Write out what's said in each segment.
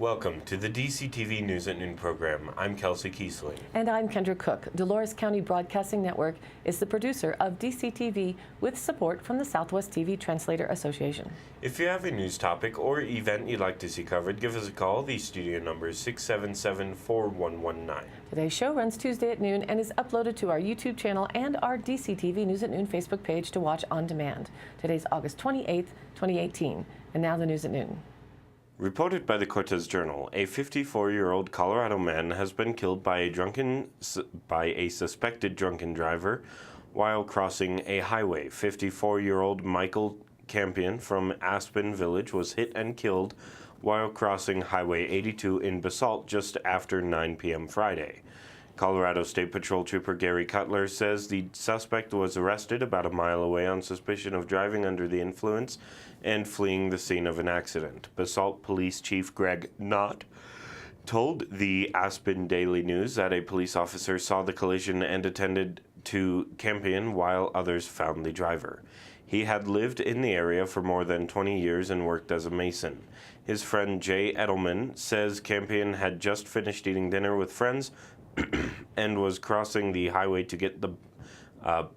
Welcome to the DCTV News at Noon program. I'm Kelsey Kiesling. And I'm Kendra Cook. Dolores County Broadcasting Network is the producer of DCTV with support from the Southwest TV Translator Association. If you have a news topic or event you'd like to see covered, give us a call. The studio number is 677-4119. Today's show runs Tuesday at noon and is uploaded to our YouTube channel and our DCTV News at Noon Facebook page to watch on demand. Today's August 28th, 2018. And now the news at noon. Reported by the Cortez Journal, a 54-year-old Colorado man has been killed by a suspected drunken driver while crossing a highway. 54-year-old Michael Campion from Aspen Village was hit and killed while crossing Highway 82 in Basalt just after 9 p.m. Friday. Colorado State Patrol Trooper Gary Cutler says the suspect was arrested about a mile away on suspicion of driving under the influence and fleeing the scene of an accident. Basalt Police Chief Greg Knott told the Aspen Daily News that a police officer saw the collision and attended to Campion while others found the driver. He had lived in the area for more than 20 years and worked as a mason. His friend Jay Edelman says Campion had just finished eating dinner with friends and was crossing the highway to get the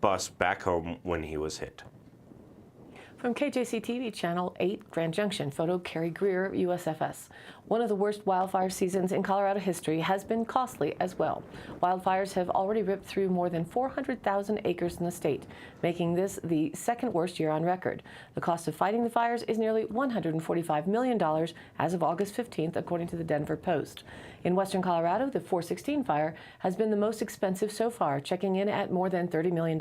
bus back home when he was hit. From KJC-TV Channel 8, Grand Junction, photo Carrie Greer, USFS. One of the worst wildfire seasons in Colorado history has been costly as well. Wildfires have already ripped through more than 400,000 acres in the state, making this the second worst year on record. The cost of fighting the fires is nearly $145 million as of August 15th, according to the Denver Post. In western Colorado, the 416 fire has been the most expensive so far, checking in at more than $30 million.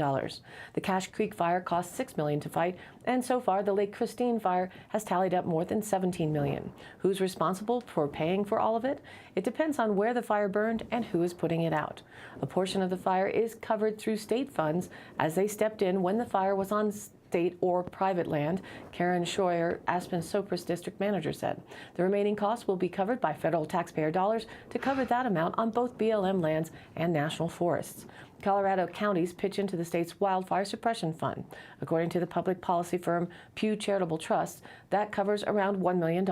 The Cache Creek fire cost $6 million to fight, and so far the Lake Christine fire has tallied up more than $17 million. Who's responsible for paying for all of it? It depends on where the fire burned and who is putting it out. A portion of the fire is covered through state funds as they stepped in when the fire was on state or private land, Karen Scheuer, Aspen Sopris District Manager, said. The remaining costs will be covered by federal taxpayer dollars to cover that amount on both BLM lands and national forests. Colorado counties pitch into the state's wildfire suppression fund. According to the public policy firm Pew Charitable Trust, that covers around $1 million.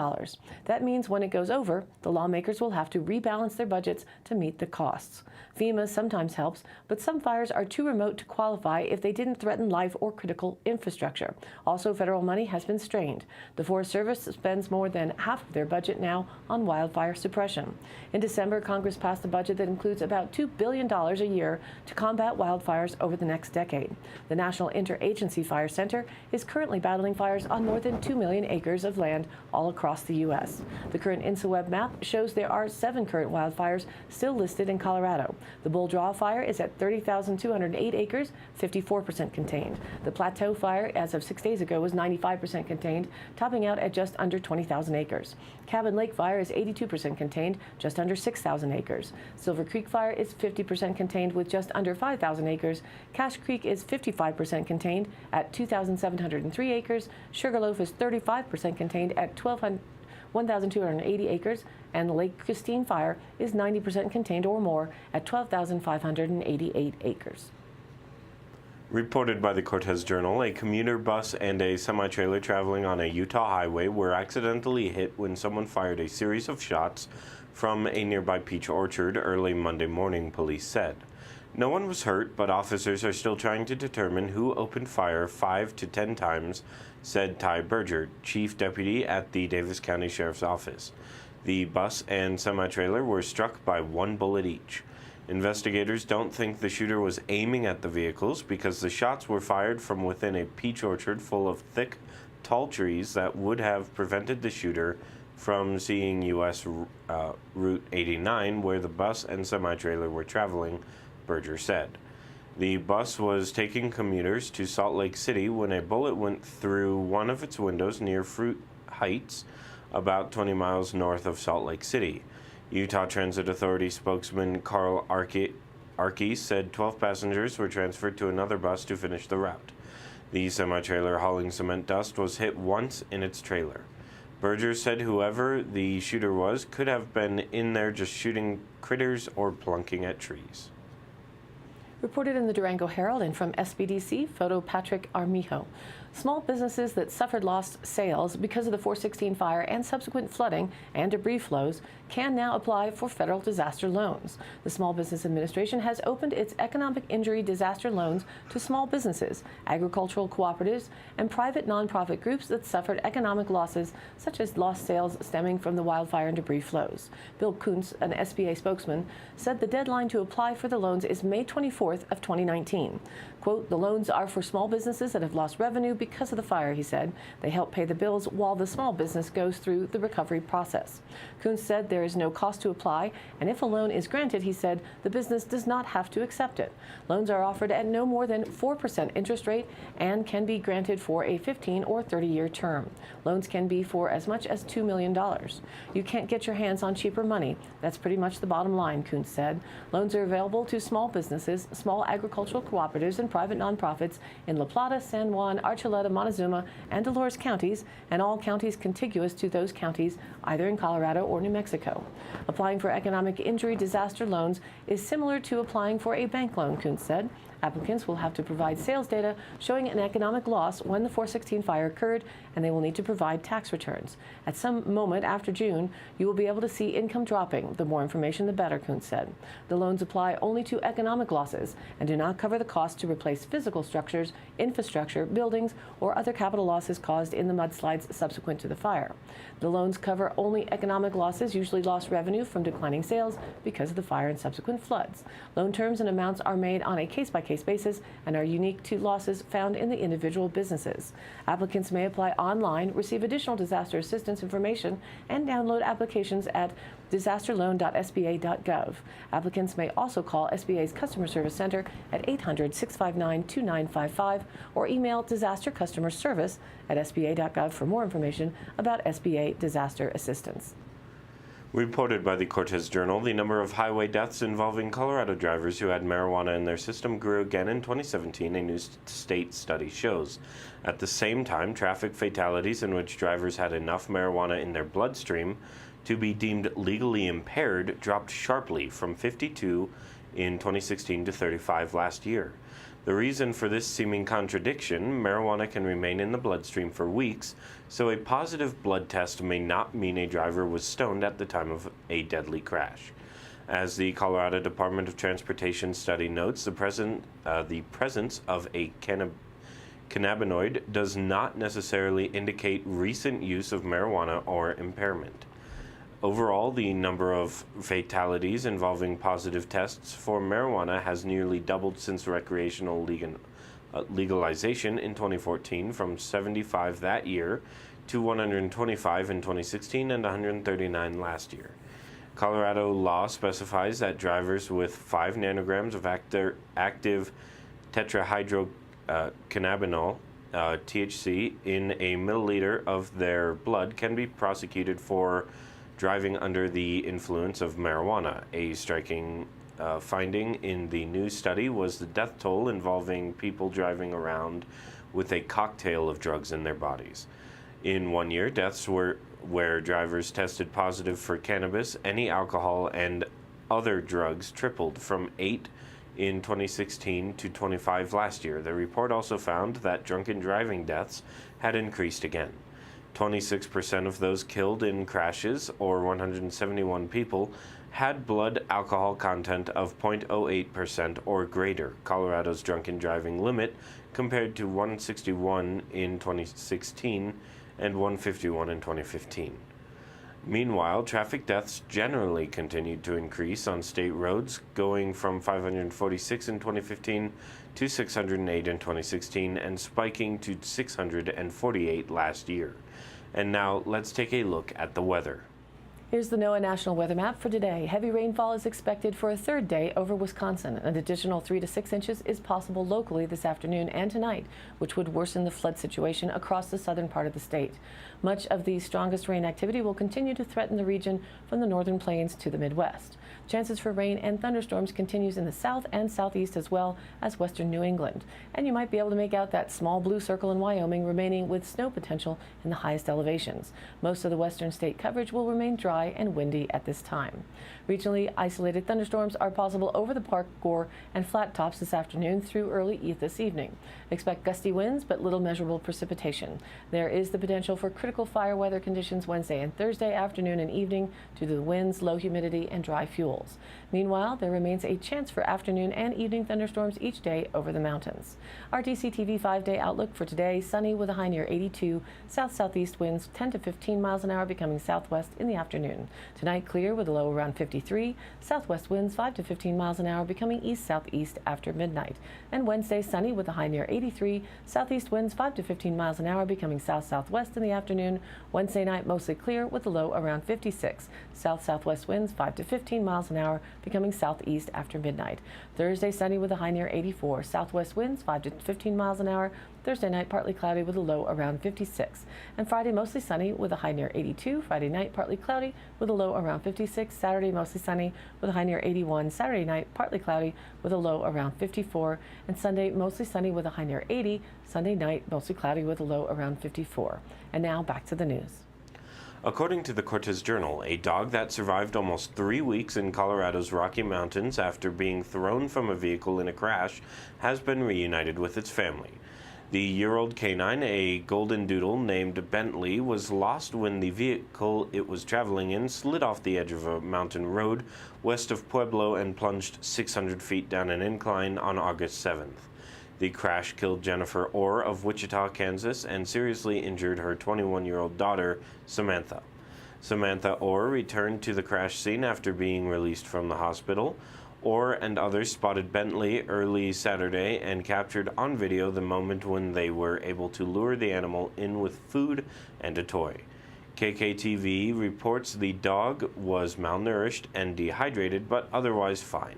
That means when it goes over, the lawmakers will have to rebalance their budgets to meet the costs. FEMA sometimes helps, but some fires are too remote to qualify if they didn't threaten life or critical infrastructure. Also, federal money has been strained. The Forest Service spends more than half of their budget now on wildfire suppression. In December, Congress passed a budget that includes about $2 billion a year to combat wildfires over the next decade. The National Interagency Fire Center is currently battling fires on more than 2 million acres of land all across the U.S. The current INSAWeb map shows there are 7 current wildfires still listed in Colorado. The Bull Draw fire is at 30,208 acres, 54% contained. The Plateau fire, as of 6 days ago, was 95% contained, topping out at just under 20,000 acres. Cabin Lake fire is 82% contained, just under 6,000 acres. Silver Creek fire is 50% contained with just under 5,000 acres. Cache Creek is 55% contained at 2,703 acres. Sugarloaf is 35% contained at 1,280 acres, and the Lake Christine fire is 90% contained or more at 12,588 acres. Reported by the Cortez Journal, a commuter bus and a semi-trailer traveling on a Utah highway were accidentally hit when someone fired a series of shots from a nearby peach orchard early Monday morning, police said. No one was hurt, but officers are still trying to determine who opened fire 5 to 10 times, said Ty Berger, chief deputy at the Davis County Sheriff's Office. The bus and semi-trailer were struck by 1 bullet each. Investigators don't think the shooter was aiming at the vehicles because the shots were fired from within a peach orchard full of thick, tall trees that would have prevented the shooter from seeing U.S. Route 89, where the bus and semi-trailer were traveling, Berger said. The bus was taking commuters to Salt Lake City when a bullet went through one of its windows near Fruit Heights, about 20 miles north of Salt Lake City. Utah Transit Authority spokesman Carl Arke said 12 passengers were transferred to another bus to finish the route. The semi-trailer hauling cement dust was hit once in its trailer. Berger said whoever the shooter was could have been in there just shooting critters or plunking at trees. Reported in the Durango Herald and from SBDC, photo Patrick Armijo. Small businesses that suffered lost sales because of the 416 fire and subsequent flooding and debris flows can now apply for federal disaster loans. The Small Business Administration has opened its economic injury disaster loans to small businesses, agricultural cooperatives, and private nonprofit groups that suffered economic losses, such as lost sales stemming from the wildfire and debris flows. Bill Kuntz, an SBA spokesman, said the deadline to apply for the loans is May 24th of 2019. Quote, the loans are for small businesses that have lost revenue because of the fire, he said. They help pay the bills while the small business goes through the recovery process. Kuntz said there is no cost to apply, and if a loan is granted, he said, the business does not have to accept it. Loans are offered at no more than 4% interest rate and can be granted for a 15 or 30-year term. Loans can be for as much as $2 million. You can't get your hands on cheaper money. That's pretty much the bottom line, Kuntz said. Loans are available to small businesses, small agricultural cooperatives, and private nonprofits in La Plata, San Juan, Archuleta, Montezuma, and Dolores counties, and all counties contiguous to those counties, either in Colorado or New Mexico. Applying for economic injury disaster loans is similar to applying for a bank loan, Kuntz said. Applicants will have to provide sales data showing an economic loss when the 416 fire occurred, and they will need to provide tax returns. At some moment after June, you will be able to see income dropping. The more information, the better, Kuntz said. The loans apply only to economic losses and do not cover the cost to replace physical structures, infrastructure, buildings, or other capital losses caused in the mudslides subsequent to the fire. The loans cover only economic losses, usually lost revenue from declining sales because of the fire and subsequent floods. Loan terms and amounts are made on a case-by-case basis and are unique to losses found in the individual businesses. Applicants may apply online, receive additional disaster assistance information, and download applications at disasterloan.sba.gov. Applicants may also call SBA's Customer Service Center at 800-659-2955 or email disastercustomerservice@sba.gov for more information about SBA disaster assistance. Reported by the Cortez Journal, the number of highway deaths involving Colorado drivers who had marijuana in their system grew again in 2017, a new state study shows. At the same time, traffic fatalities in which drivers had enough marijuana in their bloodstream to be deemed legally impaired dropped sharply from 52 in 2016 to 35 last year. The reason for this seeming contradiction, marijuana can remain in the bloodstream for weeks, so a positive blood test may not mean a driver was stoned at the time of a deadly crash. As the Colorado Department of Transportation study notes, the presence of a cannabinoid does not necessarily indicate recent use of marijuana or impairment. Overall, the number of fatalities involving positive tests for marijuana has nearly doubled since recreational legalization in 2014, from 75 that year to 125 in 2016 and 139 last year. Colorado law specifies that drivers with 5 nanograms of active tetrahydrocannabinol, THC, in a milliliter of their blood can be prosecuted for driving under the influence of marijuana. A striking finding in the new study was the death toll involving people driving around with a cocktail of drugs in their bodies. In 1 year, deaths were where drivers tested positive for cannabis, any alcohol, and other drugs tripled from 8 in 2016 to 25 last year. The report also found that drunken driving deaths had increased again. 26% of those killed in crashes, or 171 people, had blood alcohol content of 0.08% or greater, Colorado's drunken driving limit, compared to 161 in 2016 and 151 in 2015. Meanwhile, traffic deaths generally continued to increase on state roads, going from 546 in 2015 to 608 in 2016 and spiking to 648 last year. And now let's take a look at the weather. Here's the NOAA National Weather Map for today. Heavy rainfall is expected for a third day over Wisconsin. An additional 3 to 6 inches is possible locally this afternoon and tonight, which would worsen the flood situation across the southern part of the state. Much of the strongest rain activity will continue to threaten the region from the northern plains to the Midwest. Chances for rain and thunderstorms continues in the south and southeast as well as western New England. And you might be able to make out that small blue circle in Wyoming remaining with snow potential in the highest elevations. Most of the western state coverage will remain dry dry and windy at this time. Regionally isolated thunderstorms are possible over the Park, Gore, and Flat Tops this afternoon through early this evening. Expect gusty winds but little measurable precipitation. There is the potential for critical fire weather conditions Wednesday and Thursday afternoon and evening due to the winds, low humidity, and dry fuels. Meanwhile, there remains a chance for afternoon and evening thunderstorms each day over the mountains. Our DCTV 5-day outlook for today: sunny with a high near 82, south-southeast winds 10 to 15 miles an hour becoming southwest in the afternoon. Tonight, clear with a low around 53, southwest winds 5 to 15 miles an hour becoming east-southeast after midnight. And Wednesday, sunny with a high near 83, southeast winds 5 to 15 miles an hour becoming south-southwest in the afternoon. Wednesday night, mostly clear with a low around 56, south-southwest winds 5 to 15 miles an hour becoming southeast after midnight. Thursday, sunny with a high near 84, southwest winds 5 to 15 miles an hour. Thursday night, partly cloudy with a low around 56. And Friday, mostly sunny with a high near 82. Friday night, partly cloudy with a low around 56. Saturday, mostly sunny with a high near 81. Saturday night, partly cloudy with a low around 54. And Sunday, mostly sunny with a high near 80. Sunday night, mostly cloudy with a low around 54. And now back to the news. According to the Cortez Journal, a dog that survived almost 3 weeks in Colorado's Rocky Mountains after being thrown from a vehicle in a crash has been reunited with its family. The year-old canine, a golden doodle named Bentley, was lost when the vehicle it was traveling in slid off the edge of a mountain road west of Pueblo and plunged 600 feet down an incline on August 7th. The crash killed Jennifer Orr of Wichita, Kansas, and seriously injured her 21-year-old daughter, Samantha. Samantha Orr returned to the crash scene after being released from the hospital. Orr and others spotted Bentley early Saturday and captured on video the moment when they were able to lure the animal in with food and a toy. KKTV reports the dog was malnourished and dehydrated, but otherwise fine.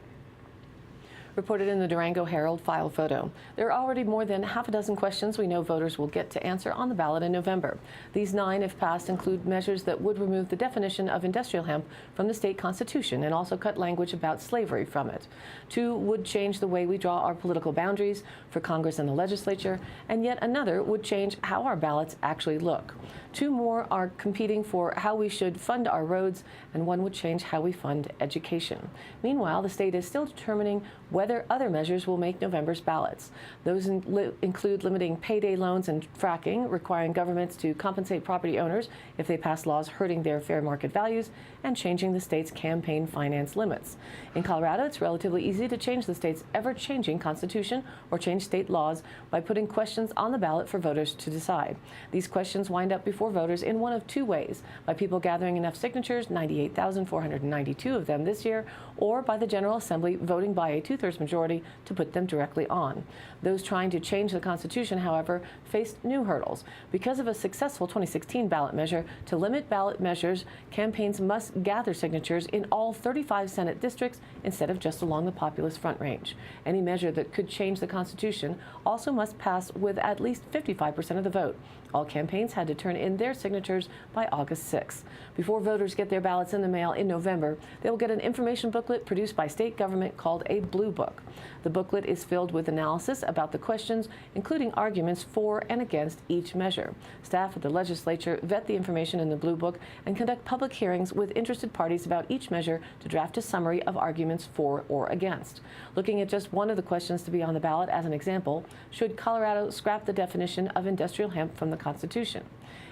Reported in the Durango Herald file photo. There are already more than half a dozen questions we know voters will get to answer on the ballot in November. These 9, if passed, include measures that would remove the definition of industrial hemp from the state constitution and also cut language about slavery from it. 2 would change the way we draw our political boundaries for Congress and the legislature, and yet another would change how our ballots actually look. 2 more are competing for how we should fund our roads, and 1 would change how we fund education. Meanwhile, the state is still determining whether other measures will make November's ballots. Those include limiting payday loans and fracking, requiring governments to compensate property owners if they pass laws hurting their fair market values, and changing the state's campaign finance limits. In Colorado, it's relatively easy to change the state's ever-changing constitution or change state laws by putting questions on the ballot for voters to decide. These questions wind up before voters in one of 2 ways: by people gathering enough signatures, 98,492 of them this year, or by the General Assembly voting by a 2/3 majority to put them directly on. Those trying to change the Constitution, however, faced new hurdles. Because of a successful 2016 ballot measure to limit ballot measures, campaigns must gather signatures in all 35 Senate districts instead of just along the populous Front Range. Any measure that could change the Constitution also must pass with at least 55% of the vote. All campaigns had to turn in their signatures by August 6th. Before voters get their ballots in the mail in November, they will get an information booklet produced by state government called a Blue Book. The booklet is filled with analysis about the questions, including arguments for and against each measure. Staff at the legislature vet the information in the Blue Book and conduct public hearings with interested parties about each measure to draft a summary of arguments for or against. Looking at just one of the questions to be on the ballot as an example, should Colorado scrap the definition of industrial hemp from the Constitution?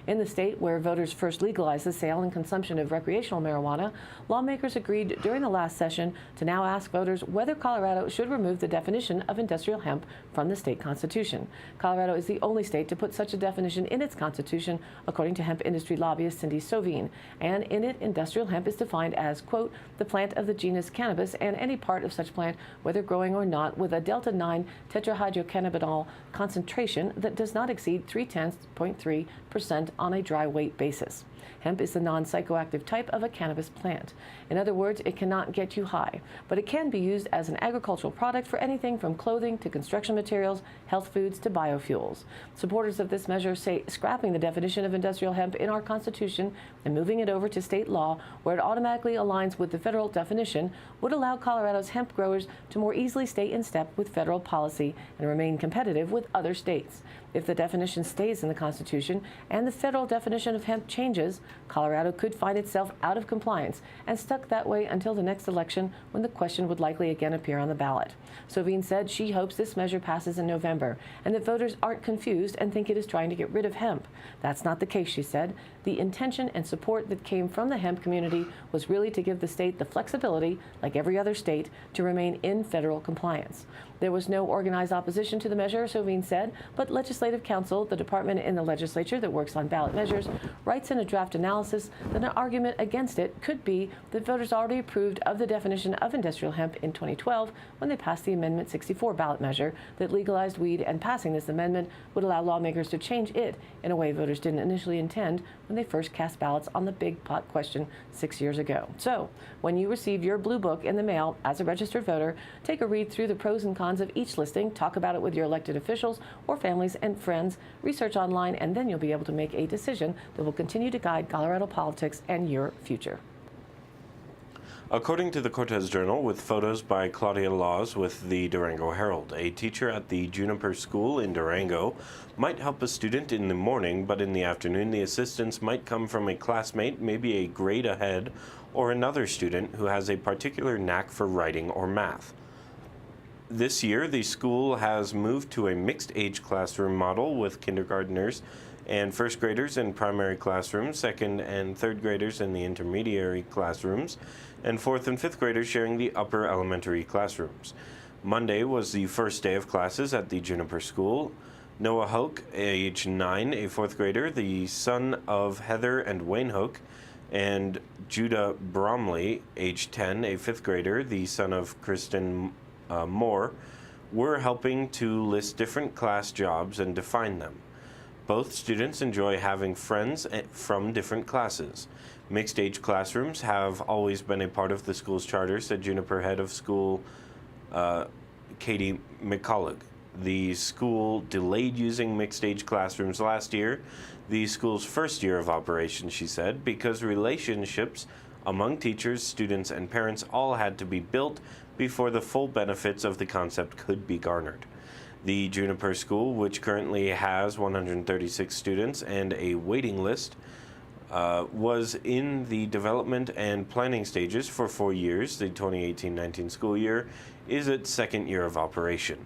In the state where voters first legalized the sale and consumption of recreational marijuana, lawmakers agreed during the last session to now ask voters whether Colorado should remove the definition of industrial hemp from the state constitution. Colorado is the only state to put such a definition in its constitution, according to hemp industry lobbyist Cindy Sovine. And in it, industrial hemp is defined as, quote, the plant of the genus cannabis and any part of such plant, whether growing or not, with a delta-9 tetrahydrocannabinol concentration that does not exceed 0.3% on a dry weight basis. Hemp is the non-psychoactive type of a cannabis plant. In other words, it cannot get you high, but it can be used as an agricultural product for anything from clothing to construction materials, health foods to biofuels. Supporters of this measure say scrapping the definition of industrial hemp in our Constitution and moving it over to state law, where it automatically aligns with the federal definition, would allow Colorado's hemp growers to more easily stay in step with federal policy and remain competitive with other states. If the definition stays in the Constitution and and the federal definition of hemp changes, Colorado could find itself out of compliance and stuck that way until the next election, when the question would likely again appear on the ballot. Sovine said she hopes this measure passes in November and that voters aren't confused and think it is trying to get rid of hemp. That's not the case, she said. The intention and support that came from the hemp community was really to give the state the flexibility, like every other state, to remain in federal compliance. There was no organized opposition to the measure, Sovine said, but Legislative Counsel, the department in the legislature that works on ballot measures, writes in a draft analysis that an argument against it could be that voters already approved of the definition of industrial hemp in 2012 when they passed the Amendment 64 ballot measure that legalized weed, and passing this amendment would allow lawmakers to change it in a way voters didn't initially intend when they first cast ballots on the big pot question 6 years ago. So, when you receive your blue book in the mail as a registered voter, take a read through the pros and cons of each listing, talk about it with your elected officials or families and friends, research online, and then you'll be able to make a decision that will continue to guide Colorado politics and your future. According to the Cortez Journal, with photos by Claudia Laws with the Durango Herald, a teacher at the Juniper School in Durango might help a student in the morning, but in the afternoon the assistance might come from a classmate, maybe a grade ahead, or another student who has a particular knack for writing or math. This year, the school has moved to a mixed-age classroom model with kindergartners and first graders in primary classrooms, second and third graders in the intermediary classrooms, and fourth and fifth graders sharing the upper elementary classrooms. Monday was the first day of classes at the Juniper School. Noah Hoke, age 9, a fourth grader, the son of Heather and Wayne Hoke, and Judah Bromley, age 10, a fifth grader, the son of Kristen Moore, were helping to list different class jobs and define them. Both students enjoy having friends from different classes. Mixed-age classrooms have always been a part of the school's charter, said Juniper head of school Katie McCullough. The school delayed using mixed-age classrooms last year, the school's first year of operation, she said, because relationships among teachers, students, and parents all had to be built before the full benefits of the concept could be garnered. The Juniper School, which currently has 136 students and a waiting list, was in the development and planning stages for 4 years. The 2018-19 school year is its second year of operation.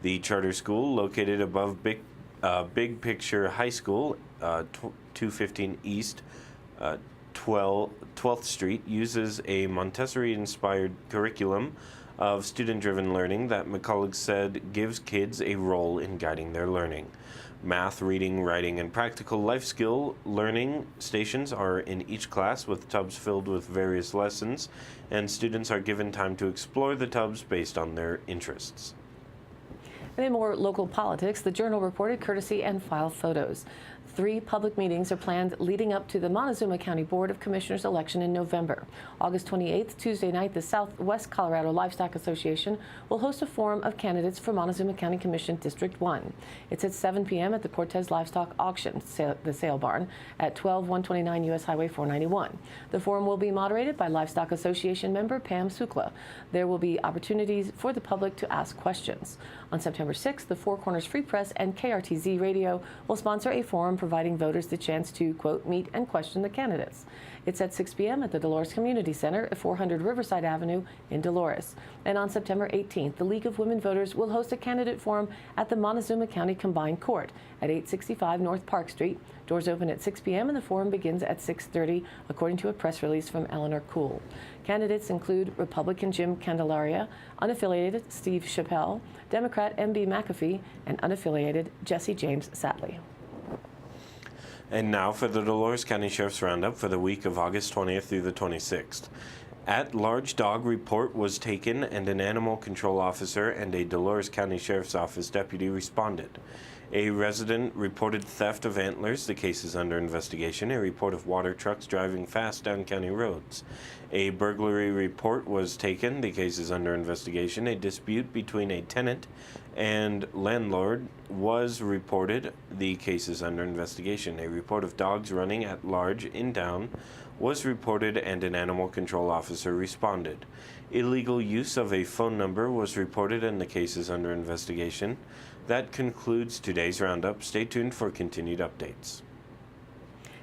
The charter school, located above Big Picture High School, 215 East 12th Street, uses a Montessori-inspired curriculum of student-driven learning that McCullough said gives kids a role in guiding their learning. Math, reading, writing, and practical life skill learning stations are in each class with tubs filled with various lessons, and students are given time to explore the tubs based on their interests. And in more local politics, the Journal reported courtesy and file photos. 3 public meetings are planned leading up to the Montezuma County Board of Commissioners election in November. August 28th, Tuesday night, the Southwest Colorado Livestock Association will host a forum of candidates for Montezuma County Commission District 1. It's at 7 p.m. at the Cortez Livestock Auction, the sale barn, at 12129 U.S. Highway 491. The forum will be moderated by Livestock Association member Pam Sukla. There will be opportunities for the public to ask questions. On September 6th, the Four Corners Free Press and KRTZ Radio will sponsor a forum providing voters the chance to, quote, meet and question the candidates. It's at 6 p.m. at the Dolores Community Center at 400 Riverside Avenue in Dolores. And on September 18th, the League of Women Voters will host a candidate forum at the Montezuma County Combined Court at 865 North Park Street. Doors open at 6 p.m. and the forum begins at 6:30, according to a press release from Eleanor Kuhl. Candidates include Republican Jim Candelaria, unaffiliated Steve Chappelle, Democrat M.B. McAfee, and unaffiliated Jesse James Satley. And now for the Dolores County Sheriff's Roundup for the week of August 20th through the 26th. At-large dog report was taken and an animal control officer and a Dolores County Sheriff's Office deputy responded. A resident reported theft of antlers. The case is under investigation. A report of water trucks driving fast down county roads. A burglary report was taken. The case is under investigation. A dispute between a tenant and landlord was reported. The case is under investigation. A report of dogs running at large in town was reported and an animal control officer responded. Illegal use of a phone number was reported and the case is under investigation. That concludes today's roundup. Stay tuned for continued updates.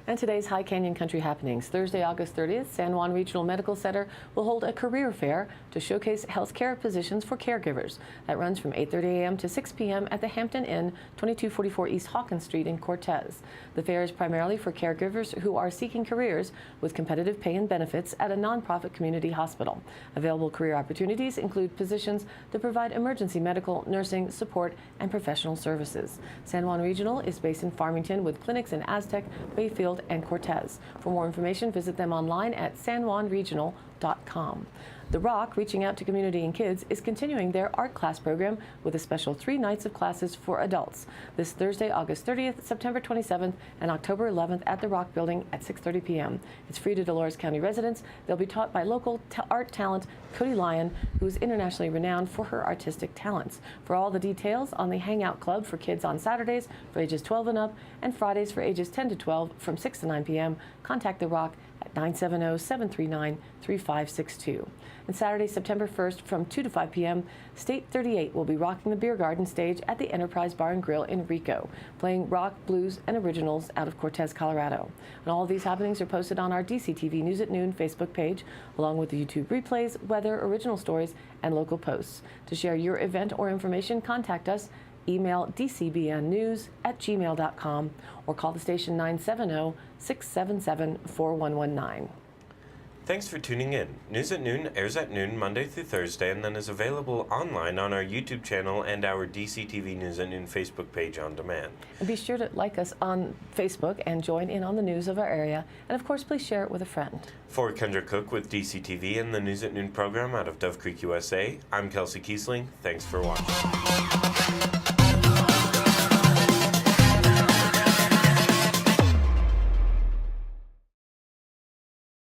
And today's High Canyon Country happenings. Thursday, August 30th, San Juan Regional Medical Center will hold a career fair to showcase healthcare positions for caregivers. That runs from 8:30 a.m. to 6 p.m. at the Hampton Inn, 2244 East Hawkins Street in Cortez. The fair is primarily for caregivers who are seeking careers with competitive pay and benefits at a nonprofit community hospital. Available career opportunities include positions to provide emergency medical, nursing, support, and professional services. San Juan Regional is based in Farmington with clinics in Aztec, Bayfield, and Cortez. For more information, visit them online at sanjuanregional.com. The Rock, reaching out to community and kids, is continuing their art class program with a special 3 nights of classes for adults. This Thursday, August 30th, September 27th, and October 11th at the Rock Building at 6:30 p.m. It's free to Dolores County residents. They'll be taught by local art talent Cody Lyon, who's internationally renowned for her artistic talents. For all the details on the Hangout Club for kids on Saturdays for ages 12 and up and Fridays for ages 10 to 12 from 6 to 9 p.m., contact The Rock at 970-739-3562. And Saturday, September 1st from 2 to 5 p.m., State 38 will be rocking the beer garden stage at the Enterprise Bar and Grill in Rico, playing rock, blues, and originals out of Cortez, Colorado. And all of these happenings are posted on our DCTV News at Noon Facebook page, along with the YouTube replays, weather, original stories, and local posts. To share your event or information, contact us. Email dcbnnews@gmail.com or call the station 970-677-4119. Thanks for tuning in. News at Noon airs at noon Monday through Thursday and then is available online on our YouTube channel and our DCTV News at Noon Facebook page on demand. And be sure to like us on Facebook and join in on the news of our area. And of course, please share it with a friend. For Kendra Cook with DCTV and the News at Noon program out of Dove Creek, USA, I'm Kelsey Kiesling. Thanks for watching.